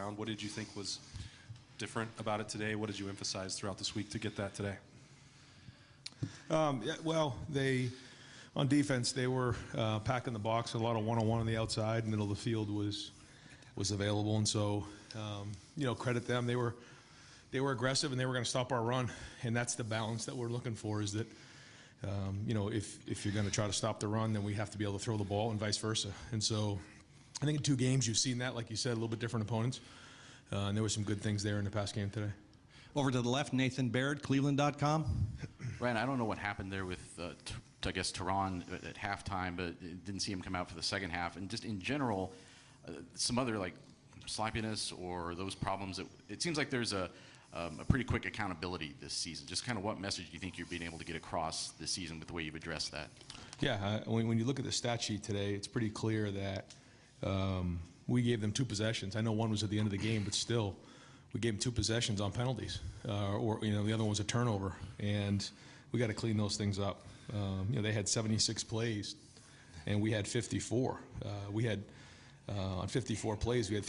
ground. What did you think was different about it today? What did you emphasize throughout this week to get that today? Yeah, well, on defense, they were packing the box, a lot of one-on-one on the outside. Middle of the field was available, and so credit them. They were aggressive, and they were going to stop our run, and that's the balance that we're looking for. Is that if you're going to try to stop the run, then we have to be able to throw the ball, and vice versa. And so, I think in 2 games you've seen that, like you said, a little bit different opponents, and there were some good things there in the past game today. Over to the left, Nathan Baird, Cleveland.com. Ryan, I don't know what happened there with, I guess, Tehran at halftime, but it didn't see him come out for the second half. And just in general, some other like sloppiness or those problems. It seems like there's a pretty quick accountability this season. Just kind of what message do you think you're being able to get across this season with the way you've addressed that? Yeah, when you look at the stat sheet today, it's pretty clear that we gave them 2 possessions. I know one was at the end of the game, but still, we gave them 2 possessions on penalties, or the other one was a turnover, and we got to clean those things up. They had 76 plays, and we had 54. We had on 54 plays, we had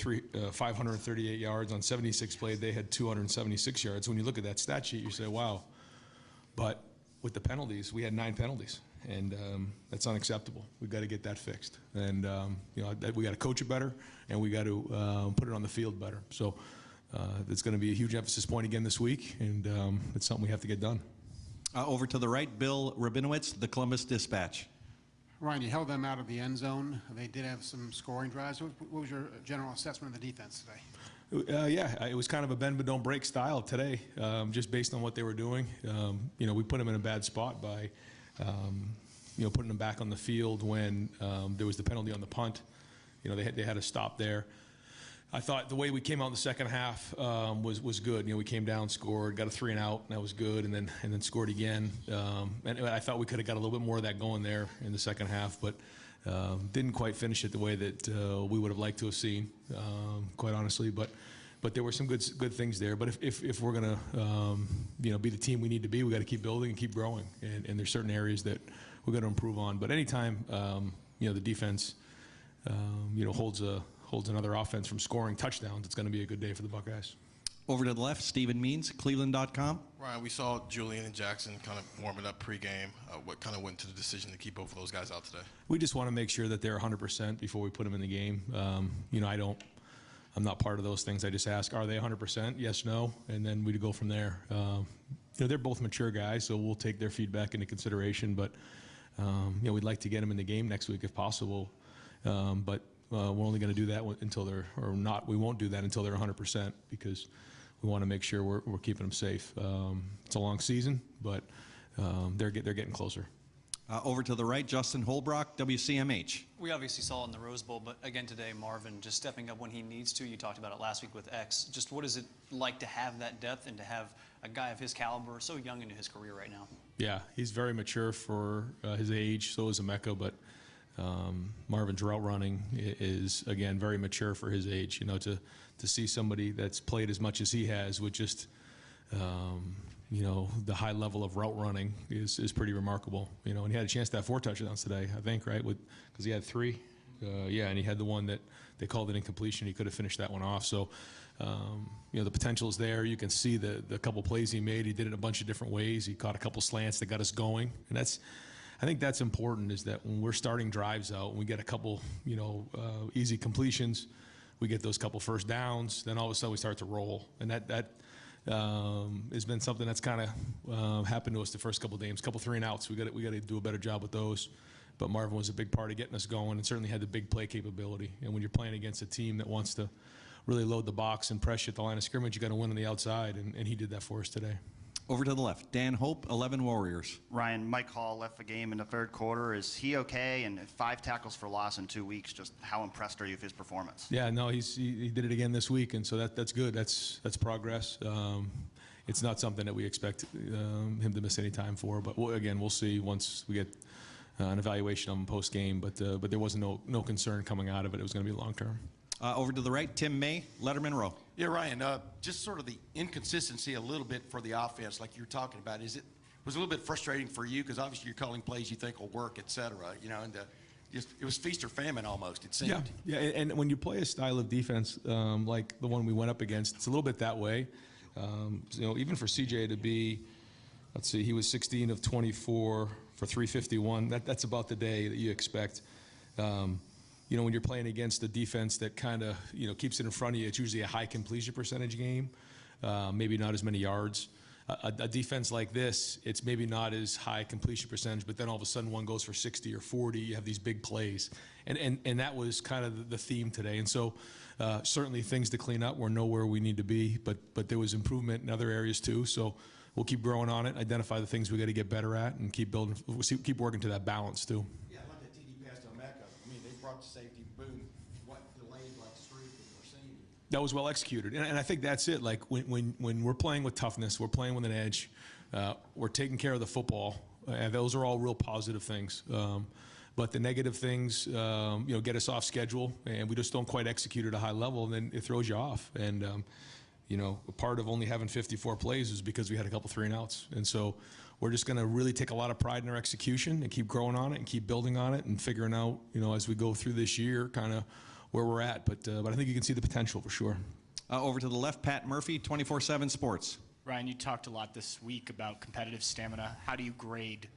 538 yards. On 76 plays, they had 276 yards. When you look at that stat sheet, you say, wow. But with the penalties, we had 9 penalties, and that's unacceptable. We've got to get that fixed, and we got to coach it better, and we got to put it on the field better. So. It's going to be a huge emphasis point again this week, and it's something we have to get done. Over to the right, Bill Rabinowitz, the Columbus Dispatch. Ryan, you held them out of the end zone. They did have some scoring drives. What was your general assessment of the defense today? Yeah, it was kind of a bend but don't break style today, just based on what they were doing. We put them in a bad spot by, putting them back on the field when there was the penalty on the punt. They had a stop there. I thought the way we came out in the second half was good. We came down, scored, got a 3 and out, and that was good, and then scored again. And I thought we could have got a little bit more of that going there in the second half, but didn't quite finish it the way that we would have liked to have seen, quite honestly. But there were some good things there. But if we're gonna be the team we need to be, we got to keep building and keep growing. And there's certain areas that we're going to improve on. But anytime the defense holds another offense from scoring touchdowns, it's going to be a good day for the Buckeyes. Over to the left, Stephen Means, Cleveland.com. Ryan, we saw Julian and Jackson kind of warming up pregame. What kind of went into the decision to keep both of those guys out today? We just want to make sure that they're 100% before we put them in the game. I'm not part of those things. I just ask, are they 100%? Yes, no, and then we go from there. They're both mature guys, so we'll take their feedback into consideration. But we'd like to get them in the game next week if possible. But we're only going to do that until they're, or not. We won't do that until they're 100% because we want to make sure we're keeping them safe. It's a long season, but they're getting closer. Over to the right, Justin Holbrook, WCMH. We obviously saw it in the Rose Bowl, but again today, Marvin just stepping up when he needs to. You talked about it last week with X. Just what is it like to have that depth and to have a guy of his caliber so young into his career right now? Yeah, he's very mature for his age. So is Emeka, but Marvin's route running is, again, very mature for his age. To see somebody that's played as much as he has with just the high level of route running is pretty remarkable. And he had a chance to have 4 touchdowns today, I think, right? Because he had 3. And he had the one that they called an incompletion. He could have finished that one off. So, the potential is there. You can see the couple plays he made. He did it in a bunch of different ways. He caught a couple slants that got us going. And I think that's important, is that when we're starting drives out, and we get a couple, easy completions, we get those couple first downs, then all of a sudden we start to roll. And that has been something that's kind of happened to us the first couple of games. Couple 3 and outs. We got to do a better job with those. But Marvin was a big part of getting us going, and certainly had the big play capability. And when you're playing against a team that wants to really load the box and press you at the line of scrimmage, you got to win on the outside, and he did that for us today. Over to the left, Dan Hope, 11 Warriors. Ryan, Mike Hall left the game in the 3rd quarter. Is he okay? And 5 tackles for loss in 2 weeks. Just how impressed are you with his performance? Yeah, no, he did it again this week, and so that's good. That's progress. It's not something that we expect him to miss any time for. But we'll see once we get an evaluation of him post game. But there was no concern coming out of it. It was going to be long term. Over to the right, Tim May, Letterman Row. Yeah, Ryan, just sort of the inconsistency a little bit for the offense, like you're talking about. Was it a little bit frustrating for you? Because obviously you're calling plays you think will work, et cetera, and it was feast or famine almost, it seemed. Yeah, and when you play a style of defense like the one we went up against, it's a little bit that way. Even for CJ to be, let's see, he was 16 of 24 for 351. That's about the day that you expect. When you're playing against a defense that kind of keeps it in front of you, it's usually a high completion percentage game, maybe not as many yards. A defense like this, it's maybe not as high completion percentage, but then all of a sudden one goes for 60 or 40. You have these big plays, and that was kind of the theme today. And so certainly things to clean up. We're nowhere we need to be, but there was improvement in other areas too. So we'll keep growing on it, identify the things we got to get better at, and keep building, keep working to that balance too. Yeah, like that TD pass to Mecca. I mean, they brought the safety, boom, what delayed like streak and we're seeing. That was well executed, and I think that's it. Like when we're playing with toughness, we're playing with an edge, we're taking care of the football, and those are all real positive things. But the negative things, get us off schedule, and we just don't quite execute at a high level, and then it throws you off. And a part of only having 54 plays is because we had a couple 3-and-outs, and so we're just going to really take a lot of pride in our execution and keep growing on it and keep building on it and figuring out, as we go through this year, kind of where we're at. But I think you can see the potential for sure. Over to the left, Pat Murphy, 24/7 Sports. Ryan, you talked a lot this week about competitive stamina. How do you grade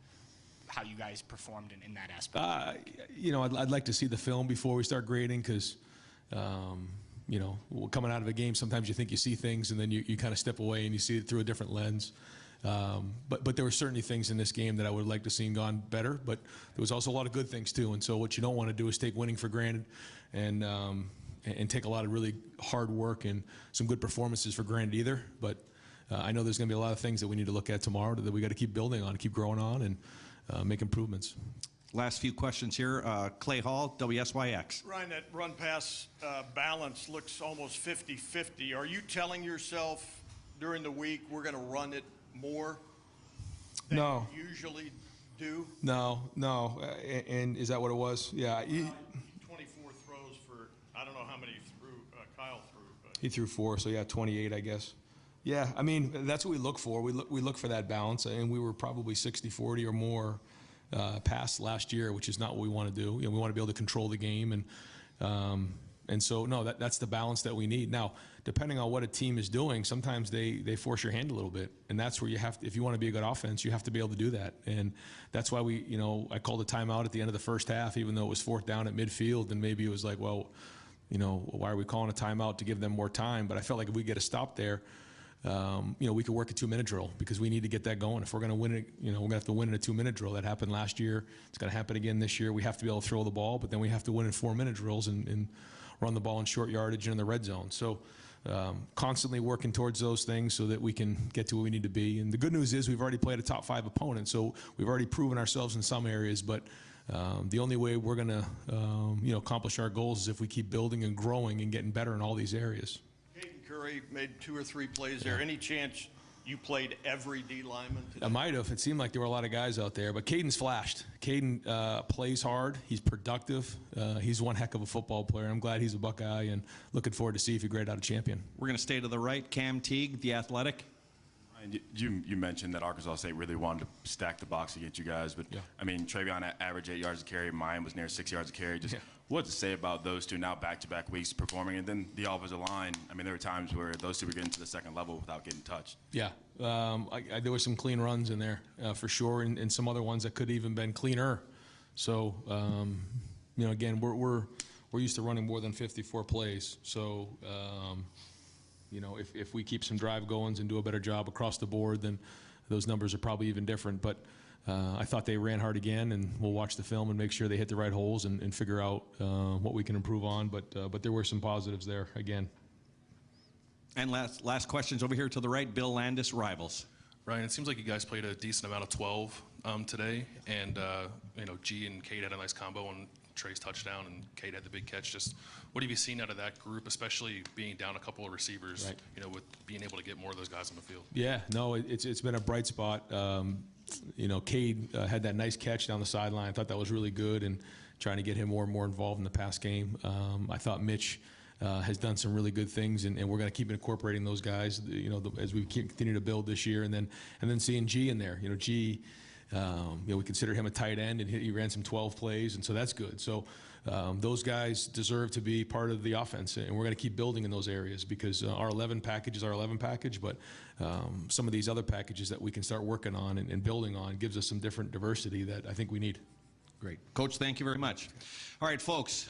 how you guys performed in that aspect? I'd like to see the film before we start grading because, coming out of a game, sometimes you think you see things and then you kind of step away and you see it through a different lens. But there were certainly things in this game that I would like to see gone better, but there was also a lot of good things too. And so what you don't want to do is take winning for granted and take a lot of really hard work and some good performances for granted either. But I know there's going to be a lot of things that we need to look at tomorrow that we got to keep building on, keep growing on, and make improvements. Last few questions here. Clay Hall, WSYX. Ryan, that run-pass balance looks almost 50-50. Are you telling yourself during the week we're going to run it more than you usually do? No. And is that what it was? Yeah. 24 throws for, I don't know how many Kyle threw. But. He threw 4, so 28, I guess. Yeah, I mean, that's what we look for. We look for that balance, and we were probably 60-40 or more past last year, which is not what we want to do. We want to be able to control the game, and so no, that's the balance that we need. Now, depending on what a team is doing, sometimes they force your hand a little bit, and that's where you have to, if you want to be a good offense, you have to be able to do that. And that's why I called a timeout at the end of the first half, even though it was 4th down at midfield, and maybe it was like, well, why are we calling a timeout to give them more time? But I felt like if we get a stop there, we could work a 2-minute drill because we need to get that going. If we're going to win it, we're going to have to win in a 2-minute drill. That happened last year. It's going to happen again this year. We have to be able to throw the ball, but then we have to win in 4-minute drills and run the ball in short yardage and in the red zone. So constantly working towards those things so that we can get to where we need to be. And the good news is we've already played a top 5 opponent, so we've already proven ourselves in some areas. But the only way we're going to accomplish our goals is if we keep building and growing and getting better in all these areas. Curry made 2 or 3 plays there. Any chance you played every D lineman today? I might have. It seemed like there were a lot of guys out there, but Caden's flashed. Caden plays hard. He's productive. He's one heck of a football player. I'm glad he's a Buckeye, and looking forward to see if he grade out a champion. We're going to stay to the right. Cam Teague, The Athletic. You mentioned that Arkansas State really wanted to stack the box against you guys, but I mean, Travion averaged 8 yards a carry. Mine was near 6 yards a carry. Just what to say about those two now back-to-back weeks performing, and then the offensive line. I mean, there were times where those two were getting to the second level without getting touched. Yeah, there were some clean runs in there for sure, and some other ones that could even been cleaner. So again, we're used to running more than 54 plays. So. If we keep some drive goings and do a better job across the board, then those numbers are probably even different. But I thought they ran hard again, and we'll watch the film and make sure they hit the right holes and figure out what we can improve on. But there were some positives there again. And last questions over here to the right, Bill Landis, Rivals. Ryan, it seems like you guys played a decent amount of 12 today, and G and Cade had a nice combo on Trey's touchdown, and Cade had the big catch. Just what have you seen out of that group, especially being down a couple of receivers, with being able to get more of those guys on the field? Yeah, no, it's been a bright spot. Cade had that nice catch down the sideline. I thought that was really good, and trying to get him more and more involved in the pass game. I thought Mitch has done some really good things, and we're going to keep incorporating those guys, as we continue to build this year. And then seeing G in there, G We consider him a tight end, and he ran some 12 plays, and so that's good. So those guys deserve to be part of the offense, and we're going to keep building in those areas because our 11 package is our 11 package, but some of these other packages that we can start working on and building on gives us some different diversity that I think we need. Great. Coach, thank you very much. All right, folks.